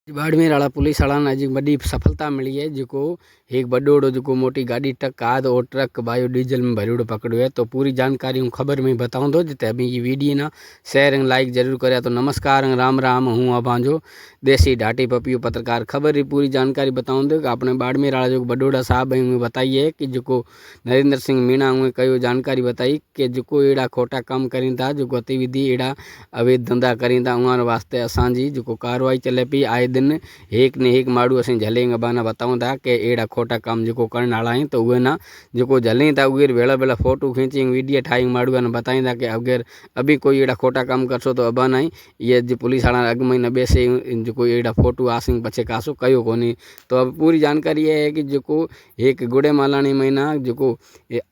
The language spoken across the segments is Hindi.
बाड़मेर वाला पुलिस वाला ने अजी बड़ी सफलता मिली है जो एक बड़ोड़ो जो मोटी गाड़ी ट्रक आद और ट्रक बायो डीजल में भरियोड़ो पकड़ो है। तो पूरी जानकारी हूँ खबर में बताऊँ दो जिते अभी ये वीडियो ना शेयर लाइक जरूर करे। तो नमस्कार राम राम, हूँ अभांजो देसी ढाटी पपियो पत्रकार। खबर की पूरी जानकारी बताऊँ दो कि अपने बाड़मेर वाला जो बड़ोड़ा साहब है बताइए कि जो नरेंद्र सिंह मीणा हुए कई जानकारी बताई कि जो एड़ा खोटा काम करी था, जो गतिविधि एड़ा अवैध धंधा करी था, उन वास्ते असांजी जो कार्रवाई चले पी। आए दिन एक ने एक माड़ू असीं झलेंगे बाना बताऊँ था कि एड़ा खोटा काम जो करण वाला हैं। तो उहे ना जो झलें था उगे वेला वेला फोटो खींची वीडियो ठाई माड़ू ने बताई था कि अगर अभी कोई एड़ा खोटा काम करसो तो अबा नहीं ये जो पुलिस वाला अग महीना बेसे जो एड़ा फोटो आसिंग पछे कासो कयो कोनी। तो अब पूरी जानकारी ये है कि जो एक गुड़े मालानी महीना जो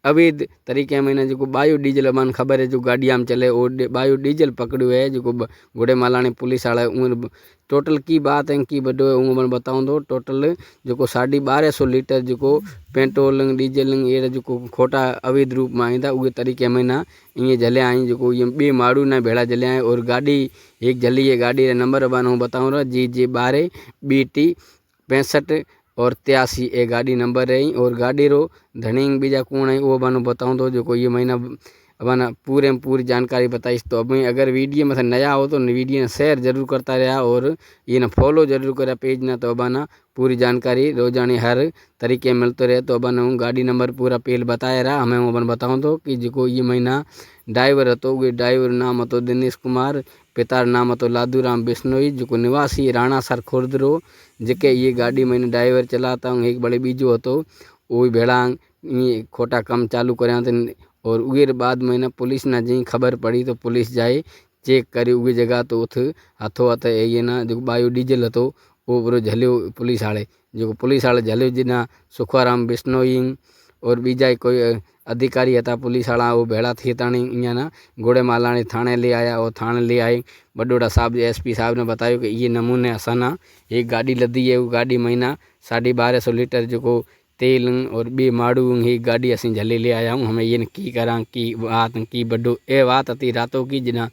अवैध तरीके महीना जो बायो डीजल अबान खबर है जो गाड़िया में चले और बायो डीजल पकड़ो है जो गुड़े मालानी पुलिस वाला टोटल की बात है कि बड़ो मैं बताऊँ दो टोटल जो 1250 लीटर जो पेट्रोल डीजल ये जो खोटा अवैध रूप में आई था उगे तरीके में ना ये जलिया आई जो ये बे माड़ू ना भेड़ा जलिया है। और गाड़ी एक जली है, गाड़ी रे नंबर अबान हूँ बताऊँ रहा GJ12 BT 65 और 83 ए गाड़ी नंबर रही। और गाड़ी रो धनी बीजा कौन है वो बानो बताऊँ दो जो ये महीना अबाना पूरे में पूरी जानकारी बताइस। तो अभी अगर वीडियो में नया हो तो वीडियो शेयर जरूर करता रहा और ये ना फॉलो जरूर करा पेज ना। तो अबाना पूरी जानकारी रोजानी हर तरीके मिलते रहे। तो अबाना हूँ गाड़ी नंबर पूरा पेल बताया रहा हमें अबन बताऊँ तो कि जो ये महीना ड्राइवर हतो ड्राइवर नाम हतो दिनेश कुमार, पितार नाम हतो लादूराम बिश्नोई जो निवासी राणा सर खुर्द रो जेके ये गाड़ी मैंने ड्राइवर चलाता हूँ। एक बड़े बीजो हतो वो भेड़ा ये खोटा काम चालू कर। और उगे बाद में ना पुलिस ना जी खबर पड़ी तो पुलिस जाए चेक करी उगे जगह तो उथ हाथों हाथ ये ना जो बायो डीजल हतो वो बरो झल्यो पुलिस वाले जो पुलिस वाले झल्यो जिना सुखाराम बिश्नोई और बीजा कोई अधिकारी था पुलिस वाला वो भेड़ा थी ताणी अँ ना घोड़े मालानी थाने ले आया और थाने ले आए। बड़ोड़ा साहब SP साहब ने बताया कि ये नमूने असाना एक गाड़ी लदी है वो गाड़ी महीना 1250 लीटर जो तेल और बे माड़ू ही गाड़ी असीं झले ले आया हूँ। हमें ये की करा की बात की बड़ो ए बात अती रातों की जिना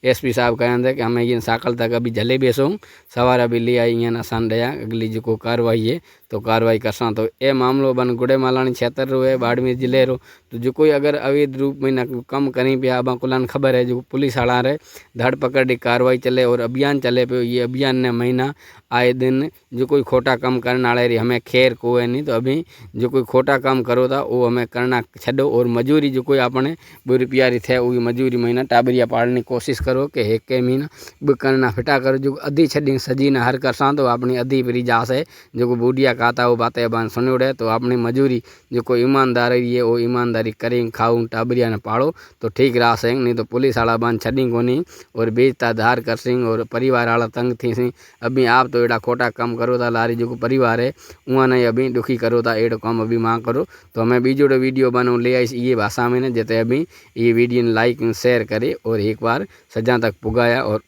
SP साहब कहते कि हमें ये साकल तक अभी झले बेसो सवार भी ले आई ना सान रहा अगली जो कार्रवाई है तो कार्रवाई करसा। तो ए मामलो बन गुड़े मालानी क्षेत्र रो है बाड़मेर जिले रो। तो जो कोई अगर अवैध रूप में ना कम करी पे अब कुलान खबर है जो पुलिस वाला रहे धड़ पकड़ की कार्रवाई चले और अभियान चले पे। ये अभियान ने महीना आए दिन जो कोई खोटा काम करने वाले रही हमें खैर को है नहीं। तो अभी जो कोई खोटा काम करो था वो हमें करना छो और मजूरी जो कोई अपने ₹2 थे वो मजूरी महीना टाबरिया पाड़ने की कोशिश करो कि एक महीना ब करना फिटा करो जो अधी छड़ी सजी ना हर करसा तो अपनी अधी परी जास है जो बूढ़िया कहता वो बातें बान सुनोड़े। तो अपनी मजूरी जो कोई ईमानदारी है वो ईमानदारी करें खाऊं टाबरिया ने पाड़ो तो ठीक रहा सेंग नहीं तो पुलिस वाला बान छड़ी कोनी और बेचता धार कर सिंह और परिवार वाला तंग थी सिंह। अभी आप तो एड़ा खोटा काम करो था लारी जो परिवार है वहाँ नहीं अभी दुखी करो था एड़ो काम अभी माँ करो। तो हमें बीजो वीडियो बनो ले आई ये भाषा में ने जैसे अभी ये वीडियो लाइक शेयर करे और एक बार सजा तक पुगाया और